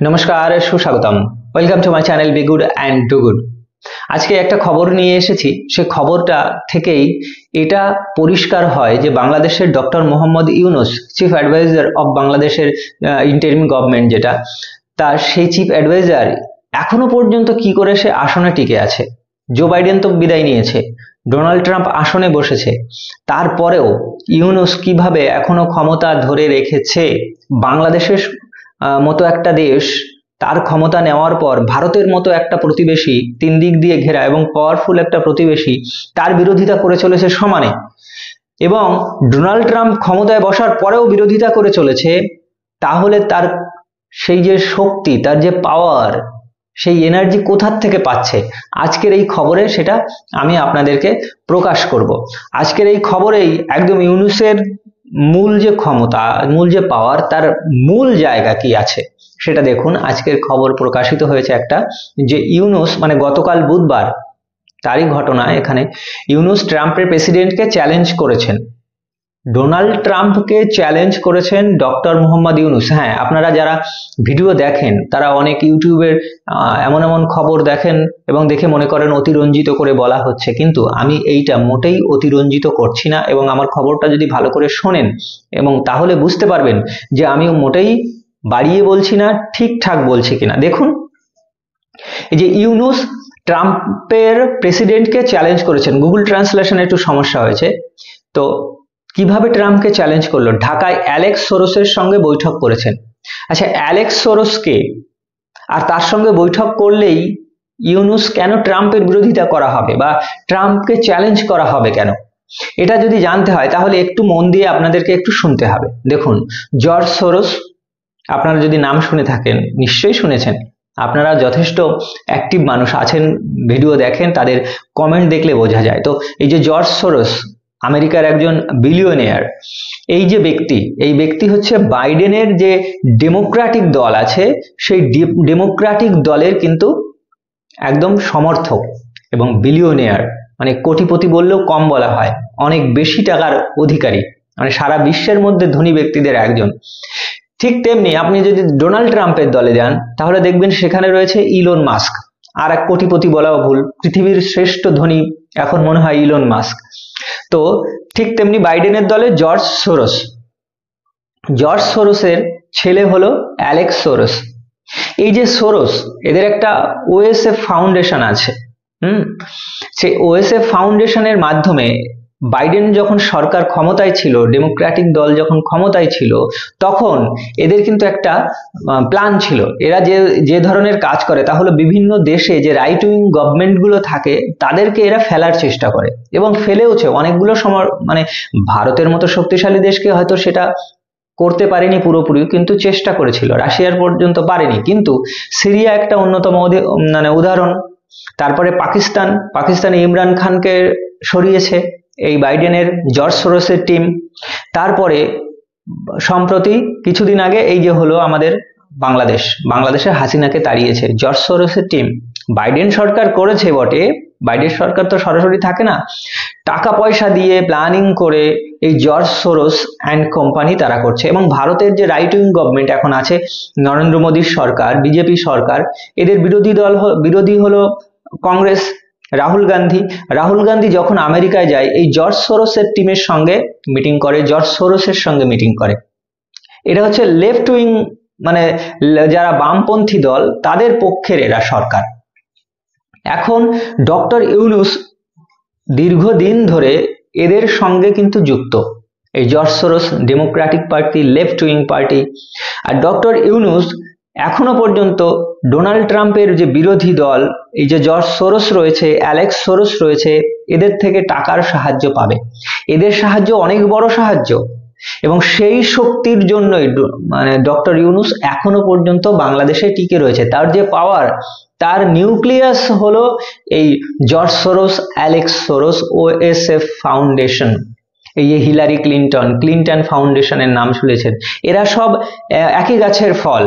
নমস্কার, সুস্বাগতম। Welcome to my channel be good and do good. আজকে একটা খবর নিয়ে এসেছি। সে খবরটা থেকেই এটা পরিষ্কার হয় যে বাংলাদেশের doctor Mohammad Yunus, chief adviser of বাংলাদেশের ইন্টারিম গভর্নমেন্ট, যেটা তার সেই চিফ অ্যাডভাইজার এখনো পর্যন্ত কি করে সে আসনে টিকে আছে। জো বাইডেন তো বিদায় নিয়েছে, ডোনাল্ড ট্রাম্প আসনে বসেছে, তারপরেও ইউনূস কিভাবে এখনো ক্ষমতা ধরে রেখেছে। বাংলাদেশের মতো একটা দেশ তার ক্ষমতা নেওয়ার পর ভারতের মতো একটা প্রতিবেশী, তিন দিক দিয়ে ঘেরা এবং পাওয়ারফুল একটা প্রতিবেশী, তার বিরোধিতা করে চলেছে সমানে। এবং ডোনাল্ড ট্রাম্প ক্ষমতায় বসার পরেও বিরোধিতা করে চলেছে। তাহলে তার সেই যে শক্তি, তার যে পাওয়ার, সেই এনার্জি কোথার থেকে পাচ্ছে? আজকের এই খবরে সেটা আমি আপনাদেরকে প্রকাশ করব। আজকের এই খবরেই একদম ইউনূসের মূল যে ক্ষমতা, মূল যে পাওয়ার, তার মূল জায়গা কি আছে সেটা দেখুন। আজকের খবর প্রকাশিত হয়েছে একটা, যে ইউনূস মানে গতকাল বুধবার তারই ঘটনা। এখানে ইউনূস ট্রাম্পের প্রেসিডেন্টকে চ্যালেঞ্জ করেছেন, ডোনাল্ড ট্রাম্পকে চ্যালেঞ্জ করেছেন ডক্টর মোহাম্মদ ইউনূস। হ্যাঁ, আপনারা যারা ভিডিও দেখেন তারা অনেক ইউটিউবের এমন এমন খবর দেখেন এবং দেখে মনে করেন অতিরঞ্জিত করে বলা হচ্ছে, কিন্তু আমি এইটা মোটেই অতিরঞ্জিত করছি না। এবং আমার খবরটা যদি ভালো করে শোনেন এবং তাহলে বুঝতে পারবেন যে আমি মোটেই বাড়িয়ে বলছি না, ঠিকঠাক বলছি কিনা। দেখুন, এই যে ইউনূস ট্রাম্পের প্রেসিডেন্টকে চ্যালেঞ্জ করেছেন, গুগল ট্রান্সলেশনে একটু সমস্যা হয়েছে। তো কিভাবে ট্রাম্পকে চ্যালেঞ্জ করলো? ঢাকায় অ্যালেক্স সোরসের সঙ্গে বৈঠক করেছেন। আচ্ছা, অ্যালেক্স সোরসকে, আর তার সঙ্গে বৈঠক করলেই ইউনূস কেন ট্রাম্পের বিরোধিতা করা হবে বা ট্রাম্পকে চ্যালেঞ্জ করা হবে কেন? এটা যদি জানতে হয় তাহলে একটু মন দিয়ে আপনাদেরকে একটু শুনতে হবে। দেখুন, জর্জ সোরস, আপনারা যদি নাম শুনে থাকেন, নিশ্চয়ই শুনেছেন, আপনারা যথেষ্ট অ্যাক্টিভ মানুষ আছেন, ভিডিও দেখেন, তাদের কমেন্ট দেখলে বোঝা যায়। তো এই যে জর্জ সোরস, আমেরিকার একজন বিলিয়নিয়ার, এই যে ব্যক্তি, এই ব্যক্তি হচ্ছে বাইডেনের যে ডেমোক্রেটিক দল আছে, সেই ডেমোক্রেটিক দলের কিন্তু একদম সমর্থক এবং বিলিয়নিয়ার, মানে কোটিপতি বললেও কম বলা হয়, অনেক বেশি টাকার অধিকারী, মানে সারা বিশ্বের মধ্যে ধনী ব্যক্তিদের একজন। ঠিক তেমনি আপনি যদি ডোনাল্ড ট্রাম্পের দলে যান তাহলে দেখবেন সেখানে রয়েছে ইলন মাস্ক, আর এক কোটিপতি বলাও ভুল, পৃথিবীর শ্রেষ্ঠ ধনী এখন মনে হয় ইলন মাস্ক। তো ঠিক তেমনি বাইডেনের দলে জর্জ সোরস, জর্জ সোরসের ছেলে হলো অ্যালেক্স সোরস। এই যে সোরস, এদের একটা ওএসএফ ফাউন্ডেশন আছে। সেই ওএসএফ ফাউন্ডেশনের মাধ্যমে বাইডেন যখন সরকার ক্ষমতায় ছিল, ডেমোক্রেটিক দল যখন ক্ষমতায় ছিল, তখন এদের কিন্তু একটা প্ল্যান ছিল। এরা যে ধরনের কাজ করে তা হলো বিভিন্ন দেশে যে রাইট উইং গভর্নমেন্ট গুলো থাকে তাদেরকে এরা ফেলার চেষ্টা করে এবং ফেলেওছে অনেকগুলো সময়। মানে ভারতের মতো শক্তিশালী দেশকে হয়তো সেটা করতে পারেনি পুরোপুরি, কিন্তু চেষ্টা করেছিল। রাশিয়ার পর্যন্ত পারেনি, কিন্তু সিরিয়া একটা অন্যতম মানে উদাহরণ। তারপরে পাকিস্তানে ইমরান খানকে সরিয়েছে এই বাইডেনের জর্জ সোরসের টিম। তারপরে সম্প্রতি কিছুদিন আগে এই যে হলো আমাদের বাংলাদেশে হাসিনাকে তাড়িয়েছে জর্জ সোরসের টিম। বাইডেন সরকার করেছে বটে, বাইডেন সরকার তো সরাসরি থাকে না, টাকা পয়সা দিয়ে প্ল্যানিং করে এই জর্জ সোরস অ্যান্ড কোম্পানি তারা করছে। এবং ভারতের যে রাইট উইং গভর্নমেন্ট এখন আছে, নরেন্দ্র মোদীর সরকার, বিজেপি সরকার, এদের বিরোধী হলো কংগ্রেস, রাহুল গান্ধী যখন আমেরিকায় যায় এই জর্জ সোরসের টিমের সঙ্গে মিটিং করে, জর্জ সোরসের সঙ্গে মিটিং করে। এটা হচ্ছে লেফট উইং, মানে যারা বামপন্থী দল তাদের পক্ষের এরা সরকার। এখন ডক্টর ইউনূস দীর্ঘদিন ধরে এদের সঙ্গে কিন্তু যুক্ত, এই George Soros, Democratic Party, left wing party. আর ডক্টর ইউনূস এখনো পর্যন্ত ডোনাল্ড ট্রাম্পের যে বিরোধী দল, এই যে জর্জ সোরস রয়েছে, অ্যালেক্স সোরস রয়েছে, এদের থেকে টাকার সাহায্য পাবে। এদের সাহায্য অনেক বড় সাহায্য, এবং সেই শক্তির জন্যই মানে ডক্টর ইউনূস এখনো পর্যন্ত বাংলাদেশে টিকে রয়েছে। তার যে পাওয়ার, তার নিউক্লিয়াস হলো এই George Soros, Alex Soros, OSF foundation. এই যে হিলারি ক্লিন্টন ফাউন্ডেশনের নাম শুনেছেন, এরা সব একই গাছের ফল।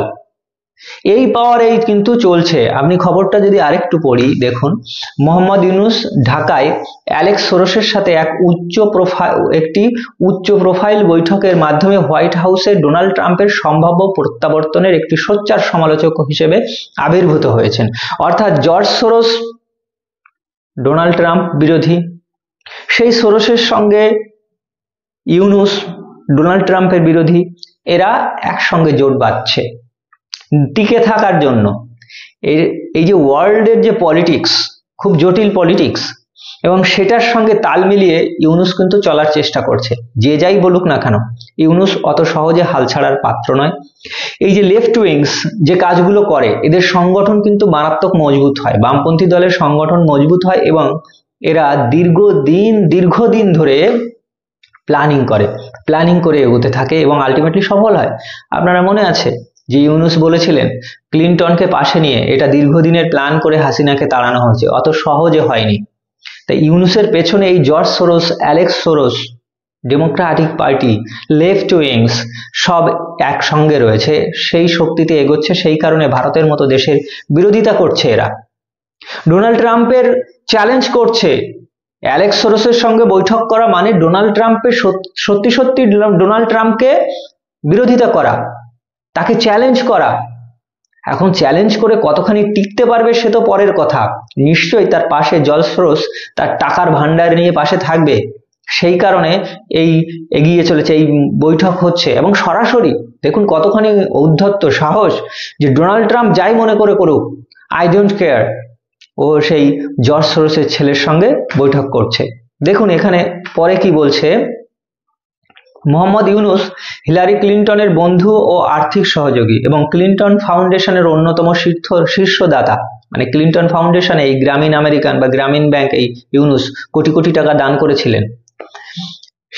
এই পাওয়ারেই কিন্তু চলছে। আপনি খবরটা যদি আরেকটু পড়ি, দেখুন মোহাম্মদ ইউনূস ঢাকায় অ্যালেক্স সোরসের সাথে একটি উচ্চ প্রোফাইল বৈঠকের মাধ্যমে হোয়াইট হাউসে ডোনাল্ড ট্রাম্পের সম্ভাব্য প্রত্যাবর্তনের একটি সোচ্চার সমালোচক হিসেবে আবির্ভূত হয়েছেন। অর্থাৎ জর্জ সোরস ডোনাল্ড ট্রাম্প বিরোধী, সেই সোরসের সঙ্গে ইউনূস ডোনাল্ড ট্রাম্পের বিরোধী, এরা একসঙ্গে জোট বাঁধছে টিকে থাকার জন্য। এই যে ওয়ার্ল্ডের যে পলিটিক্স, খুব জটিল পলিটিক্স, এবং সেটার সঙ্গে তাল মিলিয়ে ইউনূস কিন্তু চলার চেষ্টা করছে। যে যাই বলুক না কেন, ইউনূস অত সহজে হাল ছাড়ার পাত্র নয়। এই যে লেফট উইংস যে কাজগুলো করে, এদের সংগঠন কিন্তু মারাত্মক মজবুত হয়, বামপন্থী দলের সংগঠন মজবুত হয়, এবং এরা দীর্ঘদিন ধরে প্ল্যানিং করে এগোতে থাকে এবং আলটিমেটলি সফল হয়। আপনারা মনে আছে যে ইউনূস বলেছিলেন ক্লিনটনকে পাশে নিয়ে এটা দীর্ঘদিনের প্ল্যান করে হাসিনাকে তাড়ানো হয়েছে, অত সহজে হয়নি। তাই ইউনূসের পেছনে এই George Soros, Alex Soros, Democratic Party, left wings সব একসঙ্গে রয়েছে, সেই শক্তিতে এগোচ্ছে। সেই কারণে ভারতের মতো দেশের বিরোধিতা করছে এরা, ডোনাল্ড ট্রাম্পের চ্যালেঞ্জ করছে। অ্যালেক্স সোরসের সঙ্গে বৈঠক করা মানে ডোনাল্ড ট্রাম্পের সত্যি ডোনাল্ড ট্রাম্পকে বিরোধিতা করা, তাকে চ্যালেঞ্জ করা। এখন চ্যালেঞ্জ করে কতখানি টিকতে পারবে সে তো পরের কথা। নিশ্চয়ই তার পাশে জর্জ সোরস তার টাকার ভান্ডার নিয়ে পাশে থাকবে, সেই কারণে এই এগিয়ে চলেছে, এই বৈঠক হচ্ছে। এবং সরাসরি দেখুন কতখানি ঔদ্ধত্য, সাহস, যে ডোনাল্ড ট্রাম্প যাই মনে করে করুক, আই ডোন্ট কেয়ার, ও সেই জর্জ সোরসের ছেলের সঙ্গে বৈঠক করছে। দেখুন এখানে পরে কি বলছে, মোহাম্মদ ইউনূস হিলারি ক্লিনটনের বন্ধু ও আর্থিক সহযোগী এবং ক্লিনটন ফাউন্ডেশনের অন্যতম শীর্ষদাতা। মানে ক্লিনটন ফাউন্ডেশনে এই গ্রামীণ আমেরিকান বা গ্রামীণ ব্যাংক এই ইউনূস কোটি কোটি টাকা দান করেছিলেন।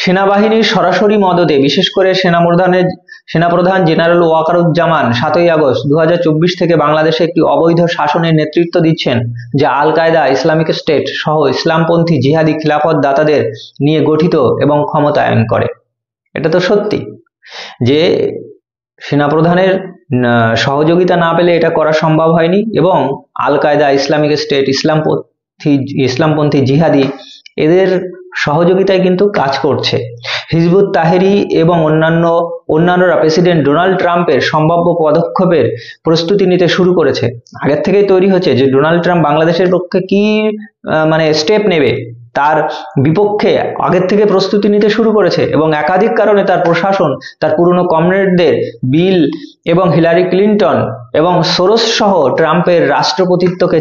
সেনাবাহিনীর সরাসরি মদদে, বিশেষ করে সেনাপ্রধান জেনারেল ওয়াকারুজ্জামান 7ই আগস্ট 2024 থেকে বাংলাদেশে একটি অবৈধ শাসনের নেতৃত্ব দিচ্ছেন, যা আল কায়দা, ইসলামিক স্টেট সহ ইসলামপন্থী জিহাদি খিলাফত দাতাদের নিয়ে গঠিত এবং ক্ষমতায়ন করে। এটা তো সত্যি যে সেনাপ্রধানের সহযোগিতা না পেলে এটা করা সম্ভব হয়নি, এবং আল কায়দা, ইসলামিক স্টেট, ইসলামপন্থী জিহাদি এদের সহযোগিতায় কিন্তু কাজ করছে। হিজবুত তাহরির এবং অন্যান্যরা প্রেসিডেন্ট ডোনাল্ড ট্রাম্পের সম্ভাব্য পদক্ষেপের প্রস্তুতি নিতে শুরু করেছে। আগের থেকেই তৈরি হচ্ছে যে ডোনাল্ড ট্রাম্প বাংলাদেশের পক্ষে কি স্টেপ নেবে, তার বিপক্ষে আগের থেকে প্রস্তুতি নিতে শুরু করেছে। এবং একাধিক কারণে তার প্রশাসন তার পুরনো কমরেডদের বিল এবং হিলারি ক্লিনটন এবং সোরস সহ ট্রাম্পের রাষ্ট্রপতিত্বকে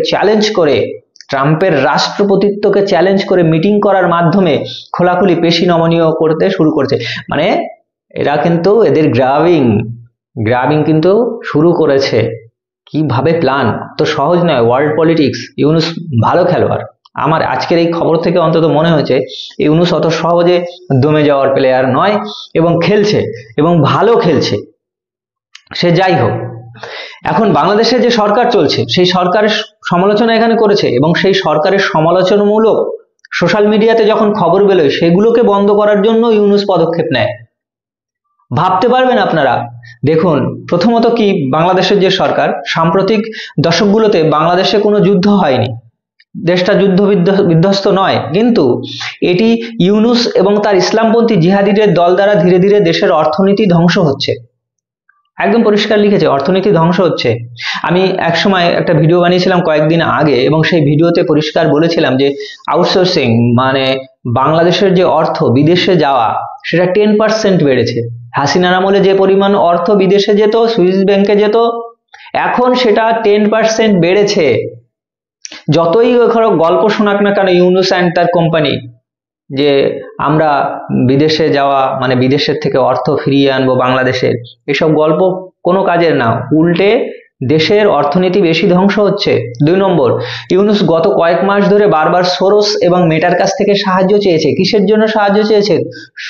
চ্যালেঞ্জ করে মিটিং করার মাধ্যমে খোলাখুলি পেশি নমনীয় করতে শুরু করছে। মানে এরা কিন্তু এদের গ্রাবিং কিন্তু শুরু করেছে। কিভাবে প্ল্যান, তো সহজ নয় ওয়ার্ল্ড পলিটিক্স। ইউনূস ভালো খেলোয়াড়, আমার আজকের এই খবর থেকে অন্তত মনে হয়েছে ইউনূস অত সহজে দমে যাওয়ার প্লেয়ার নয়, এবং খেলছে এবং ভালো খেলছে। সে যাই হোক, এখন বাংলাদেশে যে সরকার চলছে সেই সরকারের সমালোচনা এখানে করেছে, এবং সেই সরকারের সমালোচনামূলক সোশ্যাল মিডিয়াতে যখন খবর বেরোয় সেগুলোকে বন্ধ করার জন্য ইউনূস পদক্ষেপ নেয়। ভাবতে পারবেন আপনারা। দেখুন প্রথমত কি, বাংলাদেশের যে সরকার, সাম্প্রতিক দশকগুলোতে বাংলাদেশে কোনো যুদ্ধ হয়নি, দেশটা যুদ্ধ বিধ্বস্ত নয়, কিন্তু এটি ইউনূস এবং তার ইসলামপন্থী জিহাদিদের দল দ্বারা ধীরে ধীরে দেশের অর্থনীতি ধ্বংস হচ্ছে। একদম পরিষ্কার লিখেছে, অর্থনীতি ধ্বংস হচ্ছে। আমি একসময় একটা ভিডিও বানিয়েছিলাম কয়েকদিন আগে, এবং সেই ভিডিওতে পরিষ্কার বলেছিলাম যে আউটসোর্সিং মানে বাংলাদেশের যে অর্থ বিদেশে যাওয়া সেটা 10% বেড়েছে। হাসিনার আমলে যে পরিমাণ অর্থ বিদেশে যেত, সুইস ব্যাংকে যেত, এখন সেটা 10% বেড়েছে। যতই গল্প শোনাক না কেন ইউনূস অ্যান্ড তার কোম্পানি, যে আমরা বিদেশে যাওয়া মানে বিদেশের থেকে অর্থ ফিরিয়ে আনবো বাংলাদেশের, এসব গল্প কোনো কাজের না, উল্টে দেশের অর্থনীতি বেশি ধ্বংস হচ্ছে। 2 নম্বর, ইউনূস গত কয়েক মাস ধরে বারবার সোরস এবং মেটার কাছ থেকে সাহায্য চেয়েছে। কিসের জন্য সাহায্য চেয়েছে?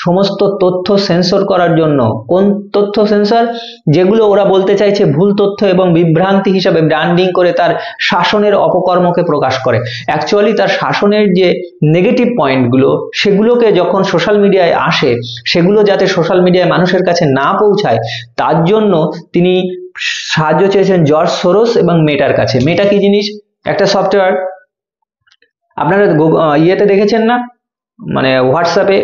সমস্ত তথ্য সেন্সর করার জন্য। কোন তথ্য সেন্সর? যেগুলো ওরা বলতে চাইছে ভুল তথ্য এবং বিভ্রান্তি হিসাবে ব্র্যান্ডিং করে তার শাসনের অপকর্মকে প্রকাশ করে। অ্যাকচুয়ালি তার শাসনের যে নেগেটিভ পয়েন্টগুলো সেগুলোকে যখন সোশ্যাল মিডিয়ায় আসে, সেগুলো যাতে সোশ্যাল মিডিয়ায় মানুষের কাছে না পৌঁছায়, তার জন্য তিনি সাহায্য চেয়েছেন জর্জ সোরস এবং মেটার কাছে। মেটা কি জিনিস? একটা সফটওয়্যার, আপনারা ইয়েতে দেখেছেন না, মানে হোয়াটসঅ্যাপে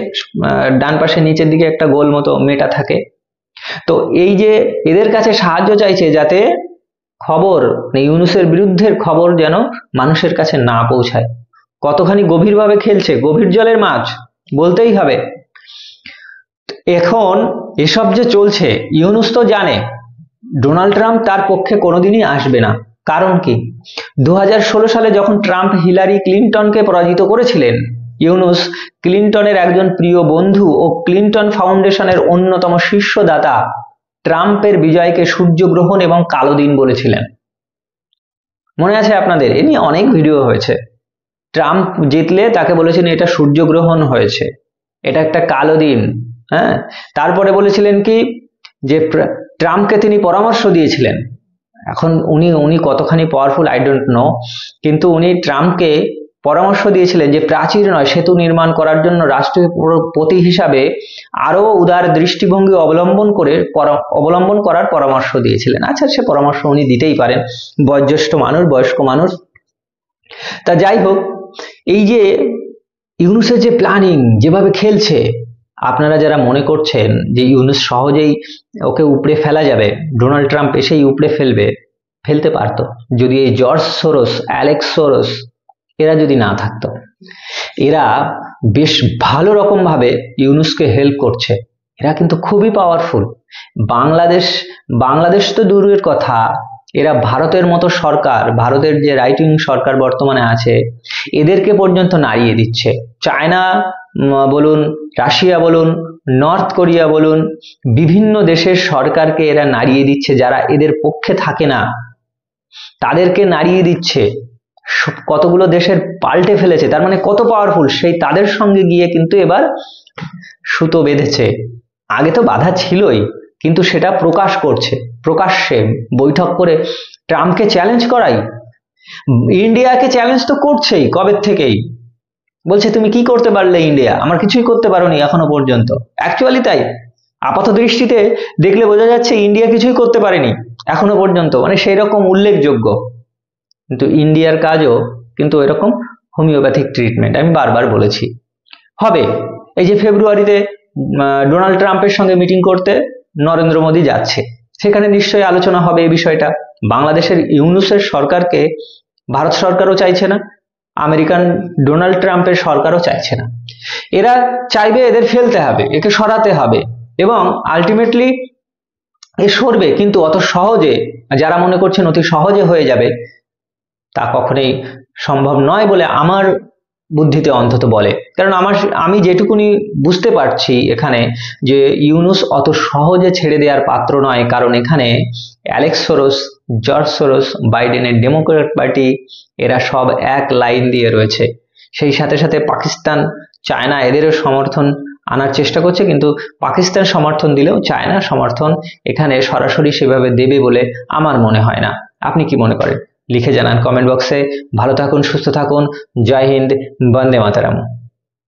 ডান পাশে নিচের দিকে একটা গোল মতো মেটা থাকে। তো এই যে এদের কাছে সাহায্য চাইছে যাতে খবর, ইউনূসের বিরুদ্ধের খবর যেন মানুষের কাছে না পৌঁছায়। কতখানি গভীরভাবে খেলছে, গভীর জলের মাছ বলতেই হবে। এখন এসব যে চলছে, ইউনূস তো জানে ডোনাল্ড ট্রাম্প তার পক্ষে কোনোদিনই আসবে না। কারণ কি? 2016 সালে যখন ট্রাম্প হিলারি ক্লিনটনকে পরাজিত করেছিলেন, ইউনূস ক্লিনটনের একজন প্রিয় বন্ধু ও ক্লিনটন ফাউন্ডেশনের অন্যতম শীর্ষদাতা ট্রাম্পের বিজয়কে সূর্যগ্রহণ এবং কালো দিন বলেছিলেন। মনে আছে আপনাদের? এ নিয়ে অনেক ভিডিও হয়েছে। ট্রাম্প জিতলে তাকে বলেছেন এটা সূর্যগ্রহণ হয়েছে, এটা একটা কালো দিন। হ্যাঁ, তারপরে বলেছিলেন কি যে ট্রাম্পকে তিনি পরামর্শ দিয়েছিলেন। এখন উনি কতখানি পাওয়ারফুল আই ডোন্ট নো, কিন্তু উনি ট্রাম্পকে পরামর্শ দিয়েছিলেন যে প্রাচীর নয় সেতু নির্মাণ করার জন্য রাষ্ট্রপতি হিসাবে আরো উদার দৃষ্টিভঙ্গি অবলম্বন করার পরামর্শ দিয়েছিলেন। আচ্ছা, সে পরামর্শ উনি দিতেই পারেন, বয়োজ্যেষ্ঠ মানুষ, বয়স্ক মানুষ। তা যাই হোক, এই যে ইউনূসের যে প্ল্যানিং, যেভাবে খেলছে, আপনারা যারা মনে করছেন যে ইউনূস সহজেই ওকে উপড়ে ফেলা যাবে, ডোনাল্ড ট্রাম্প এসেই উপড়ে ফেলতে পারতো যদি এই জর্জ সোরস, অ্যালেক্স সোরস এরা যদি না থাকতো। এরা বেশ ভালো রকম ভাবে ইউনূসকে হেল্প করছে। এরা কিন্তু খুবই পাওয়ারফুল। বাংলাদেশ তো দূরের কথা, এরা ভারতের মতো সরকার, ভারতের যে রাইট উইং সরকার বর্তমানে আছে, এদেরকে পর্যন্ত নাড়িয়ে দিচ্ছে। চায়না বলুন, রাশিয়া বলুন, নর্থ কোরিয়া বলুন, বিভিন্ন দেশের সরকারকে এরা নাড়িয়ে দিচ্ছে। যারা এদের পক্ষে থাকে না তাদেরকে নাড়িয়ে দিচ্ছে। কতগুলো দেশের পাল্টে ফেলেছে, তার মানে কত পাওয়ারফুল। সেই তাদের সঙ্গে গিয়ে কিন্তু এবার সুতো বেঁধেছে। আগে তো বাধা ছিলই, কিন্তু সেটা প্রকাশ করছে, প্রকাশ্যে বৈঠক করে ট্রাম্পকে চ্যালেঞ্জ করাই। ইন্ডিয়াকে চ্যালেঞ্জ তো করছেই কবে থেকেই, বলছে তুমি কি করতে পারলে ইন্ডিয়া, আমার কিছুই করতে পারোনি এখনো পর্যন্ত। অ্যাকচুয়ালি তাই, আপাত দৃষ্টিতে দেখলে বোঝা যাচ্ছে ইন্ডিয়া কিছুই করতে পারেনি এখনো পর্যন্ত, মানে সেই রকম উল্লেখযোগ্য। কিন্তু ইন্ডিয়ার কাজও কিন্তু এরকম হোমিওপ্যাথিক ট্রিটমেন্ট, আমি বারবার বলেছি হবে। এই যে ফেব্রুয়ারিতে ডোনাল্ড ট্রাম্পের সঙ্গে মিটিং করতে নরেন্দ্র মোদী যাচ্ছে, সেখানে নিশ্চয়ই আলোচনা হবে এই বিষয়টা। বাংলাদেশের ইউনূসের সরকারকে ভারত সরকারও চাইছে না, আমেরিকান ডোনাল্ড ট্রাম্পের সরকারও চাইছে না। এরা চাইবে এদের ফেলতে হবে, একে সরাতে হবে, এবং আলটিমেটলি এ সরবে। কিন্তু অত সহজে, যারা মনে করছেন অতি সহজে হয়ে যাবে, তা কখনোই সম্ভব নয় বলে আমার বুদ্ধিতে অন্তত বলে। কারণ আমি যেটুকুনি বুঝতে পারছি এখানে, যে ইউনূস অত সহজে ছেড়ে দেওয়ার পাত্র নয়। কারণ এখানে অ্যালেক্স সোরস, জর্জ সোরস, বাইডেনের ডেমোক্র্যাট পার্টি, এরা সব এক লাইন দিয়ে রয়েছে। সেই সাথে সাথে পাকিস্তান, চায়না এদেরও সমর্থন আনার চেষ্টা করছে, কিন্তু পাকিস্তান সমর্থন দিলেও চায়না সমর্থন এখানে সরাসরি সেভাবে দেবে বলে আমার মনে হয় না। আপনি কি মনে করেন? লিখে জানান কমেন্ট বক্সে। ভালো থাকুন, সুস্থ থাকুন। জয় হিন্দ, বন্দে মাতরম।